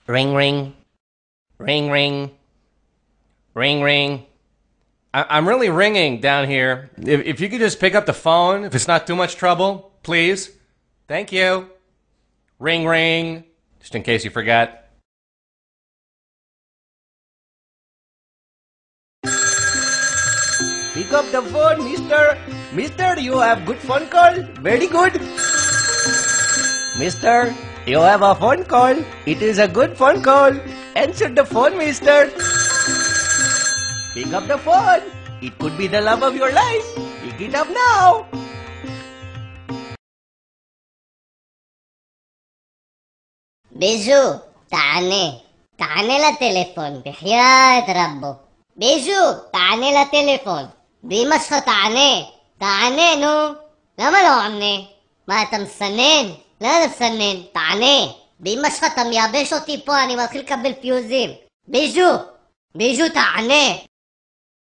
Ring ring. Ring ring. Ring ring. I'm really ringing down here. If you could just pick up the phone, if it's not too much trouble, please. Thank you. Ring ring. Just in case you forgot. Pick up the phone, mister. Mister, you have good phone call. Very good. Mister, you have a phone call. It is a good phone call. Answer the phone, mister. Pick up the phone. It could be the love of your life. Pick it up now. بيجو تعالي لتليفون بحياة ربه. بيجو تعالي لتليفون بمشهى تعالي نو. لما لو عمني ما تمسنين لا نفسنين تعالي بمشهى تم يا بيشو تيبو اني مدخلك بالفيوزيم. بيجو تعالي